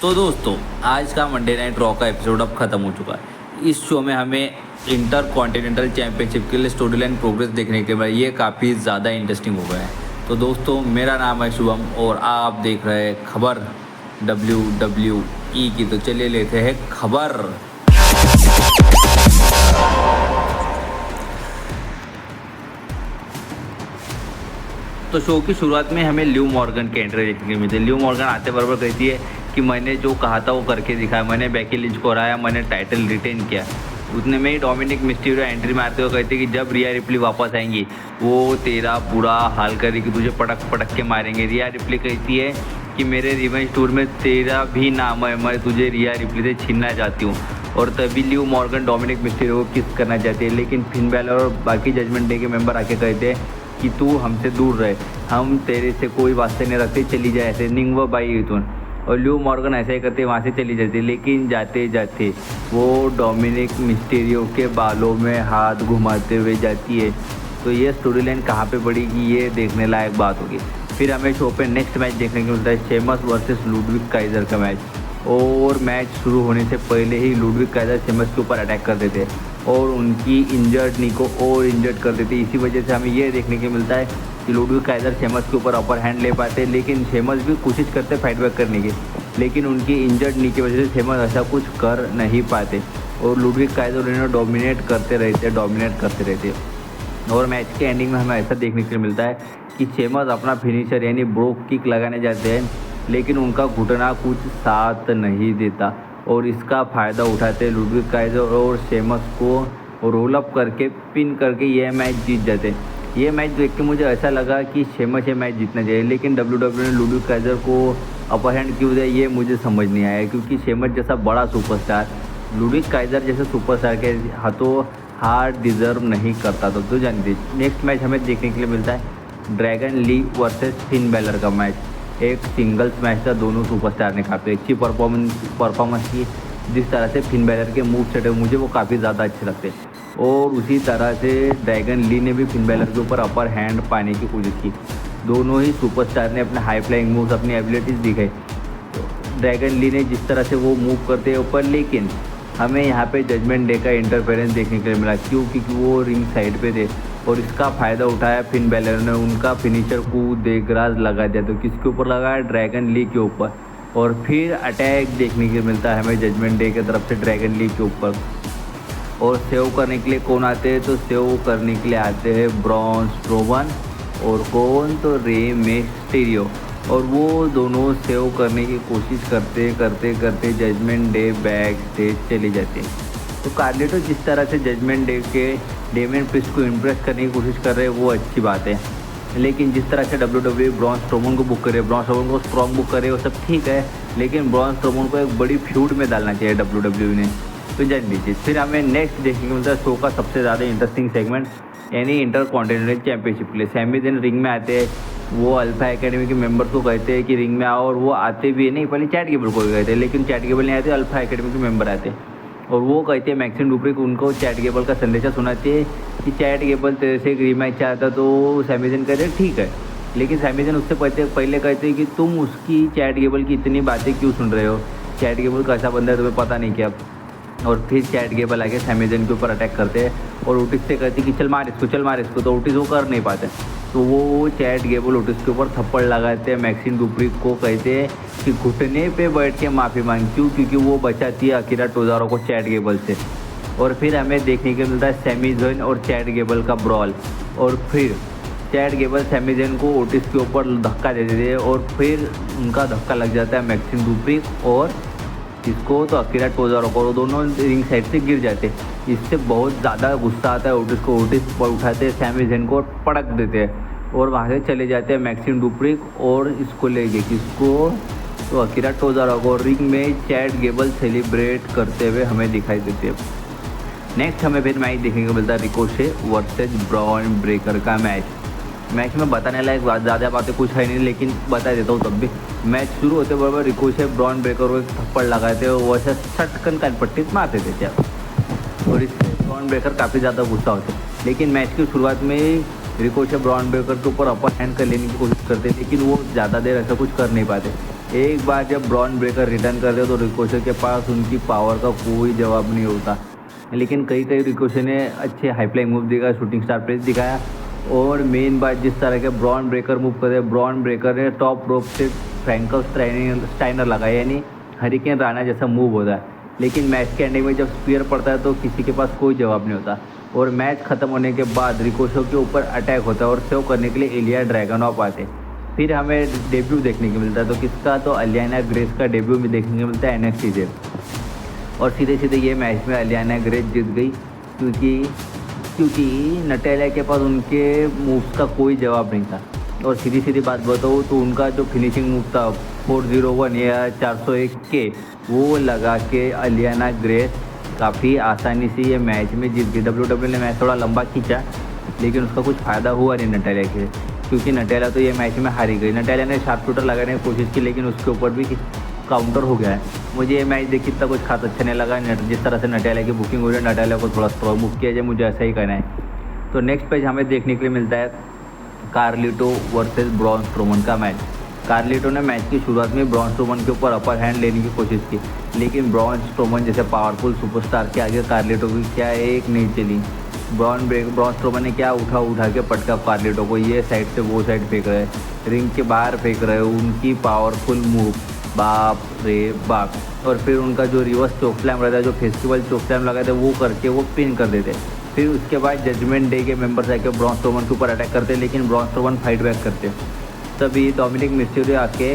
तो दोस्तों, आज का मंडे नाइट रॉ का एपिसोड अब खत्म हो चुका है। इस शो में हमें इंटर कॉन्टिनेंटल चैंपियनशिप के लिए स्टोरी लाइन प्रोग्रेस देखने के बाद ये काफ़ी ज़्यादा इंटरेस्टिंग हो गया है। तो दोस्तों, मेरा नाम है शुभम और आप देख रहे हैं खबर WWE की। तो चलिए लेते हैं खबर। तो शो की शुरुआत में हमें ल्यू मॉर्गन के एंट्री देखने को मिलती है। ल्यू मॉर्गन आते बराबर कहती है कि मैंने जो कहा था वो करके दिखाया, मैंने बेकी लिंच को हराया, मैंने टाइटल रिटेन किया। उतने में ही डोमिनिक मिस्टीरियो एंट्री मारते हुए कहते कि जब रिया रिप्ली वापस आएंगी वो तेरा बुरा हाल करेगी, तुझे पटक पटक के मारेंगे। रिया रिप्ली कहती है कि मेरे रिवेंज टूर में तेरा भी नाम है, मैं तुझे रिया रिप्ली से छीनना चाहती हूँ। और तभी ल्यू मॉर्गन डोमिनिक मिस्टीरियो को किस करना चाहती है, लेकिन फिन बैलर और बाकी जजमेंट डे के मेंबर आके कहते हैं कि तू हमसे दूर रहे, हम तेरे से कोई वास्ते नहीं रखते, चली जाए ऐसे निंग व बाई तुन। और ल्यू मॉर्गन ऐसा ही करते वहाँ से चली जाती, लेकिन जाते जाते वो डोमिनिक मिस्टीरियो के बालों में हाथ घुमाते हुए जाती है। तो ये स्टोरी लाइन कहाँ पर बढ़ेगी, ये देखने लायक बात होगी। फिर हमें शो पे नेक्स्ट मैच देखने को मिलता है, शेमस वर्सेस लुडविग काइजर का मैच। और मैच शुरू होने से पहले ही लुडविग काइजर शेमस के ऊपर अटैक कर देते और उनकी इंजर्ड नी को और इंजर्ड कर देते। इसी वजह से हमें ये देखने को मिलता है कि लुडविग काइजर शेमस के ऊपर अपर हैंड ले पाते, लेकिन शेमस भी कोशिश करते फाइट बैक करने की, लेकिन उनकी इंजर्ड नी की वजह से शेमस ऐसा कुछ कर नहीं पाते और लुडविग काइजर उन्हें डोमिनेट करते रहते। और मैच के एंडिंग में हमें ऐसा देखने को मिलता है कि शेमस अपना फिनिशर यानी ब्रोक किक लगाने जाते हैं, लेकिन उनका घुटना कुछ साथ नहीं देता और इसका फ़ायदा उठाते लुडविग काइजर और शेमस को रोल अप करके पिन करके ये मैच जीत जाते। ये मैच देख के मुझे ऐसा लगा कि शेमस ये मैच जीतना चाहिए, लेकिन WWE ने लुडविग काइजर को अपर हैंड क्यों दिया ये मुझे समझ नहीं आया, क्योंकि शेमस जैसा बड़ा सुपरस्टार लुडविग काइजर जैसे सुपरस्टार के हाथों हार डिज़र्व नहीं करता। तो जानिए नेक्स्ट मैच हमें देखने के लिए मिलता है Dragon Lee versus Finn Balor का मैच। एक सिंगल्स मैच था, दोनों सुपरस्टार ने काफ़ी अच्छी परफॉर्मेंस की। जिस तरह से फिन बैलर के मूव सेट है मुझे वो काफ़ी ज़्यादा अच्छे लगते हैं और उसी तरह से ड्रैगन ली ने भी फिन बैलर के ऊपर अपर हैंड पाने की कोशिश की। दोनों ही सुपरस्टार ने अपने हाई फ्लाइंग मूव्स, अपनी एबिलिटीज़ दिखाई। ड्रैगन ली ने जिस तरह से वो मूव करते हैं ऊपर, लेकिन हमें यहाँ पे जजमेंट डे का इंटरफेरेंस देखने के लिए मिला, क्योंकि वो रिंग साइड पे थे और इसका फ़ायदा उठाया फिन बैलर ने, उनका फिनिशर कूद देगराज लगा दिया। तो किसके ऊपर लगाया, ड्रैगन ली के ऊपर। और फिर अटैक देखने के लिए मिलता है हमें जजमेंट डे की तरफ से ड्रैगन ली के ऊपर। और सेव करने के लिए कौन आते हैं, तो सेव करने के लिए आते हैं ब्रॉन स्ट्रोमन और कौन, तो रे मिस्टीरियो। और वो दोनों सेव करने की कोशिश करते करते जजमेंट डे बैक स्टेज चले जाते हैं। तो कार्लेटो जिस तरह से जजमेंट डे के डेमियन प्रिस्ट को इम्प्रेस करने की कोशिश कर रहे हैं वो अच्छी बात है, लेकिन जिस तरह से WWE ब्रॉन स्ट्रोमन को बुक करे, ब्रॉन स्ट्रोमन को स्ट्रॉन्ग बुक करे वो सब ठीक है, लेकिन ब्रॉन स्ट्रोमन को एक बड़ी फ्यूड में डालना चाहिए WWE ने। तो जान लीजिए फिर हमें नेक्स्ट देखने को मिलता है शो का सबसे ज़्यादा इंटरेस्टिंग सेगमेंट यानी इंटर कॉन्टिनेंटल चैंपियनशिप के लिए। सैमी ज़ेन रिंग में आते हैं, वो अल्फा एकेडमी के मेंबर्स को कहते हैं कि रिंग में आओ, और वो आते भी नहीं, पहले चैट गेबल को कहते हैं, लेकिन चैट गेबल नहीं आते, अल्फा एकेडमी के मेंबर आते हैं और वो कहते हैं मैक्सिम डुप्रिक उनको चैट गेबल का संदेशा सुनाते हैं कि चैट गेबल तेरे से एक रीमैच चाहता। तो सैमी ज़ेन कहते हैं ठीक है, लेकिन सैमी ज़ेन उससे पहले कहते हैं कि तुम उसकी चैट गेबल की इतनी बातें क्यों सुन रहे हो, चैट गेबल कैसा बंदा है तुम्हें पता नहीं क्या। और फिर चैट गेबल आके सैमी ज़ेन के ऊपर अटैक करते हैं और ओटिस से कहते हैं कि चल मार इसको, तो ओटिस वो कर नहीं पाते। तो वो चैट गेबल ओटिस के ऊपर थप्पड़ लगाते हैं, मैक्सिम डुप्रिक को कहते हैं कि घुटने पे बैठ के माफ़ी मांग, क्योंकि वो बचाती है अकीरा टोजारो को चैट गेबल से। और फिर हमें देखने को मिलता है सैमी ज़ेन और चैट गेबल का ब्रॉल, और फिर चैट गेबल सैमी ज़ेन को ओटिस के ऊपर धक्का दे देते हैं और फिर उनका धक्का लग जाता है मैक्सिम डुप्रिक और इसको तो अकीरा टोजारो को, दोनों रिंग साइड से गिर जाते। इससे बहुत ज़्यादा गुस्सा आता है ओटिस को, ओटिस पर उठाते हैं सैमी ज़ेन को पटक देते हैं और वहाँ से चले जाते हैं मैक्सिम डुप्रिक और इसको ले गए किसको, तो अकीरा टोजारो को। रिंग में चैट गेबल सेलिब्रेट करते हुए हमें दिखाई देते हैं। नेक्स्ट हमें फिर मैच देखने को मिलता है रिकोशे वर्सेज ब्रॉन ब्रेकर का मैच में बताने लायक ज़्यादा बातें कुछ है नहीं, लेकिन बता देता हूँ तब भी। मैच शुरू होते बराबर रिकोशे ब्रॉन ब्रेकर को एक थप्पड़ लगाते हैं, वैसे सटकन का पट्टी मारते थे क्या, और इससे ब्रॉन ब्रेकर काफ़ी ज़्यादा गुस्सा होते। लेकिन मैच की शुरुआत में रिकोशे ब्रॉन ब्रेकर के ऊपर अपर हैंड कर लेने की कोशिश करते, लेकिन वो ज़्यादा देर ऐसा कुछ कर नहीं पाते। एक बार जब ब्रॉन ब्रेकर रिटर्न करते तो रिकोशे के पास उनकी पावर का कोई जवाब नहीं होता, लेकिन कई रिकोशे ने अच्छे हाई फ्लाइंग मूव दिखाया, शूटिंग स्टार प्रेस दिखाया। और मेन बात, जिस तरह के ब्रॉन ब्रेकर मूव करते, ब्रॉन ब्रेकर ने टॉप रोप से फ्रैंकल स्टाइनर लगाया, यानी हरिकेन राणा जैसा मूव होता है। लेकिन मैच के एंडिंग में जब स्पीयर पड़ता है तो किसी के पास कोई जवाब नहीं होता। और मैच ख़त्म होने के बाद रिकोशो के ऊपर अटैक होता है और सेव करने के लिए इलिया ड्रैगनॉफ आते। फिर हमें डेब्यू देखने को मिलता है, तो किसका, तो अलियाना ग्रेस का डेब्यू में देखने को मिलता है NXT से। और सीधे सीधे ये मैच में अलियाना ग्रेस जीत गई, क्योंकि नटालिया के पास उनके मूव्स का कोई जवाब नहीं था। और सीधी बात बताऊँ तो उनका जो फिनिशिंग मूव था 401 या 401 के, वो लगा के अलियाना ग्रेस काफ़ी आसानी से ये मैच में जीत गई। WWE ने मैच थोड़ा लंबा खींचा, लेकिन उसका कुछ फ़ायदा हुआ नहीं नटालिया के, क्योंकि नटालिया तो ये मैच में हारी गई। नटालिया ने शार्प शूटर लगाने की कोशिश की, लेकिन उसके ऊपर भी काउंटर हो गया है। मुझे ये मैच देख इतना कुछ खास अच्छा नहीं लगा। जिस तरह से नटालिया की बुकिंग हो रही है, नटालिया को थोड़ा स्ट्रॉन्ग बुक किया जाए, मुझे ऐसा ही करना है। तो नेक्स्ट पेज हमें देखने के लिए मिलता है कार्लिटो वर्सेस ब्रॉन स्ट्रोमन का मैच। कार्लिटो ने मैच की शुरुआत में ब्रॉन स्ट्रोमन के ऊपर अपर हैंड लेने की कोशिश की, लेकिन ब्रॉन स्ट्रोमन जैसे पावरफुल सुपरस्टार के आगे कार्लिटो की क्या एक नहीं चली। ब्रॉन स्ट्रोमन ने क्या उठा के पटका कार्लिटो को, ये साइड से वो साइड फेंक रहे, रिंग के बाहर फेंक रहे, उनकी पावरफुल मूव, बाप रे बाप। और फिर उनका जो रिवर्स चोक स्लैम रहता है, जो फेस्टिवल चोक स्लैम लगाते वो करके वो पिन कर देते। फिर उसके बाद जजमेंट डे के मेंबर्स आके ब्रॉन स्ट्रोमन के ऊपर अटैक करते, लेकिन ब्रॉन स्ट्रोमन फाइट बैक करते। तभी डोमिनिक मिस्टीरियो आके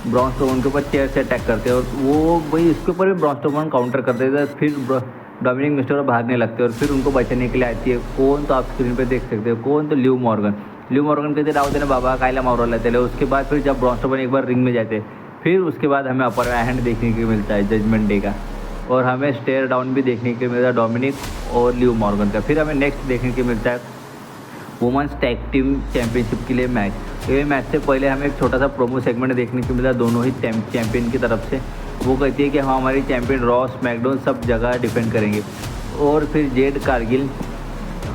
ब्रॉन स्ट्रोमन के ऊपर चेयर से अटैक करते और वो भाई इसके ऊपर भी ब्रॉन स्ट्रोमन काउंटर कर देते हैं। फिर डोमिनिक मिस्टीरियो भागने लगते और फिर उनको बचाने के लिए आती है कौन, तो आप स्क्रीन पे देख सकते हो कौन, तो लिव मॉर्गन कहते राव देने बाबा कायला मारो लेते। उसके बाद फिर जब ब्रॉन स्ट्रोमन एक बार रिंग में जाते, फिर उसके बाद हमें अपर हैंड देखने को मिलता है जजमेंट डे का, और हमें स्टेयर डाउन भी देखने को मिलता है डोमिनिक और लिव मॉर्गन का। फिर हमें नेक्स्ट देखने को मिलता है वुमेन्स टैग टीम चैंपियनशिप के लिए मैच। ये मैच से पहले हमें एक छोटा सा प्रोमो सेगमेंट देखने को मिला दोनों ही चैंपियन की तरफ से। वो कहती है कि हाँ हमारी चैंपियन रॉ स्मैकडाउन सब जगह डिफेंड करेंगे। और फिर जेड कारगिल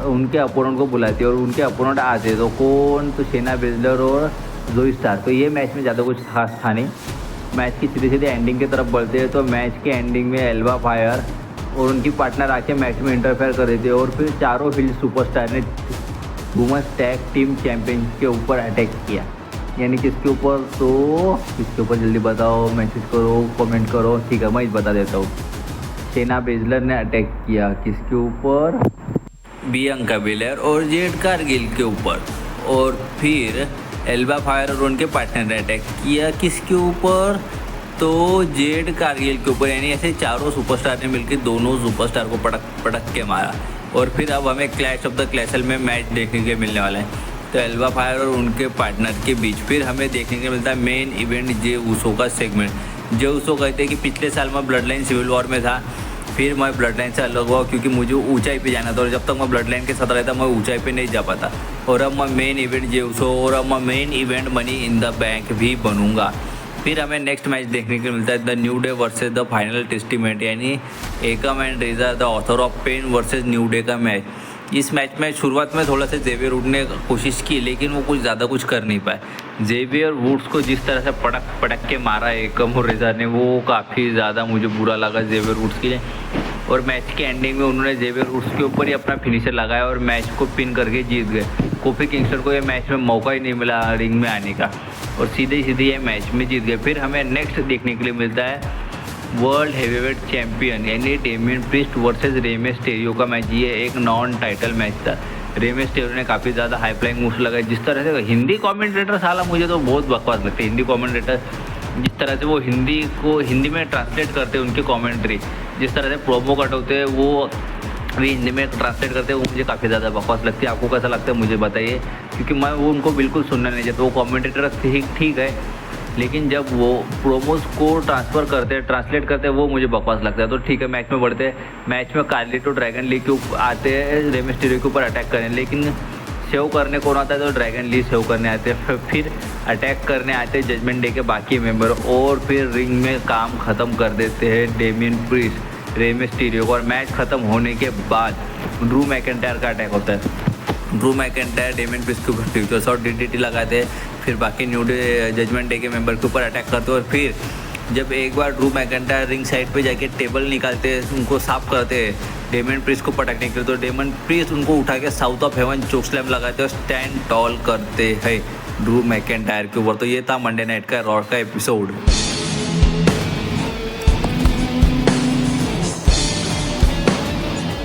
उनके अपोनेंट को बुलाती है और उनके अपोनेंट आते हैं, तो कौन, तो शेना बेजलर और जोई स्टार। तो ये मैच में ज़्यादा कुछ खास था नहीं। मैच की सीधे एंडिंग की तरफ बढ़ते हैं, तो मैच के एंडिंग में एल्बा फायर और उनकी पार्टनर आके मैच में इंटरफेयर कर देते हैं और फिर चारों हिल सुपरस्टार ने वुमेन्स टैग टीम चैंपियन के ऊपर अटैक किया। यानी किसके ऊपर, तो किसके ऊपर जल्दी बताओ, मैसेज करो, कमेंट करो, ठीक है मैं ही बता देता हूँ। शेना बेजलर ने अटैक किया किसके ऊपर, बियांका बेलेयर और जेड कारगिल के ऊपर। और फिर एल्बा फायर और उनके पार्टनर ने अटैक किया किसके ऊपर, तो जेड कारगिल के ऊपर। यानी ऐसे चारों सुपरस्टार ने मिलकर दोनों सुपरस्टार को पटक के मारा। और फिर अब हमें क्लैश ऑफ द क्लैसल में मैच देखने के मिलने वाला है, तो एल्बा फायर और उनके पार्टनर के बीच। फिर हमें देखने को मिलता है मेन इवेंट जे उसो का सेगमेंट। जे उसो कहते हैं कि पिछले साल मैं ब्लड लाइन सिविल वॉर में था, फिर मैं ब्लड लाइन से अलग हुआ क्योंकि मुझे ऊंचाई पे जाना था, और जब तक मैं ब्लड लाइन के साथ रहता मैं ऊंचाई पे नहीं जा पाता। और अब मैं मेन इवेंट जे उसो और अब मैं main event money in the bank भी बनूंगा। फिर हमें नेक्स्ट मैच देखने को मिलता है the New Day versus the Final Testament, यानी Akam and Rezar the Author of Pain versus New Day का मैच। इस मैच में शुरुआत में थोड़ा सा जेवियर वुड ने कोशिश की, लेकिन वो कुछ ज़्यादा कुछ कर नहीं पाए। जेवियर वुड्स को जिस तरह से पटक के मारा एकम और रेजा ने, वो काफ़ी ज़्यादा मुझे बुरा लगा जेवियर वुड्स के लिए। और मैच के एंडिंग में उन्होंने जेवियर वुड्स के ऊपर ही अपना फिनिशर लगाया और मैच को पिन करके जीत गए। कोफी किंगस्टन को ये मैच में मौका ही नहीं मिला रिंग में आने का, और सीधे ये मैच में जीत गए। फिर हमें नेक्स्ट देखने के लिए मिलता है वर्ल्ड हेवीवेट चैंपियन यानी डेमियन प्रीस्ट वर्सेस रे मिस्टेरियो का मैच। ये एक नॉन टाइटल मैच था। रे मिस्टेरियो ने काफ़ी ज़्यादा हाई फ्लाइंग मूव्स लगाए। जिस तरह से हिंदी कमेंटेटर साला मुझे तो बहुत बकवास लगते हैं। हिंदी कमेंटेटर जिस तरह से वो हिंदी को हिंदी में ट्रांसलेट करते हैं, उनकी कमेंट्री जिस तरह से प्रोमो कट होते हैं वो भी हिंदी में ट्रांसलेट करते हैं, वो मुझे काफ़ी ज़्यादा बकवास लगती है। आपको कैसा लगता है मुझे बताइए, क्योंकि मैं वो उनको बिल्कुल सुनना नहीं चाहता। वो कमेंटेटर ठीक है, लेकिन जब वो प्रोमोज को ट्रांसलेट करते हैं वो मुझे बकवास लगता है। तो ठीक है, मैच में बढ़ते हैं। मैच में कार्लिटो ड्रैगन ली के ऊपर आते हैं रे मिस्टेरियो के ऊपर अटैक करें, लेकिन सेव करने कौन आता है, तो ड्रैगन ली सेव करने आते हैं। फिर अटैक करने आते हैं जजमेंट डे के बाकी मेंबर, और फिर रिंग में काम ख़त्म कर देते हैं डेमियन प्रीस्ट रे मिस्टेरियो को। और मैच ख़त्म होने के बाद ड्रू मैकिंटायर का अटैक होता है। ड्रू मैकिंटायर डेमियन प्रीस्ट के ऊपर फ्यूचर शॉट DDT लगाते हैं। फिर बाकी न्यू डे जजमेंट डे के मेंबर के ऊपर अटैक करते और फिर जब एक बार ड्रू मैकइंटायर रिंग साइड पे जाके टेबल निकालते हैं, उनको साफ करते हैं डेमन प्रीस्ट को पटकने के लिए, तो डेमन प्रीस्ट उनको उठा के South of Heaven choke slam लगाते और स्टैंड टॉल करते हैं ड्रू मैकइंटायर के ऊपर। तो ये था मंडे नाइट का रॉ का एपिसोड।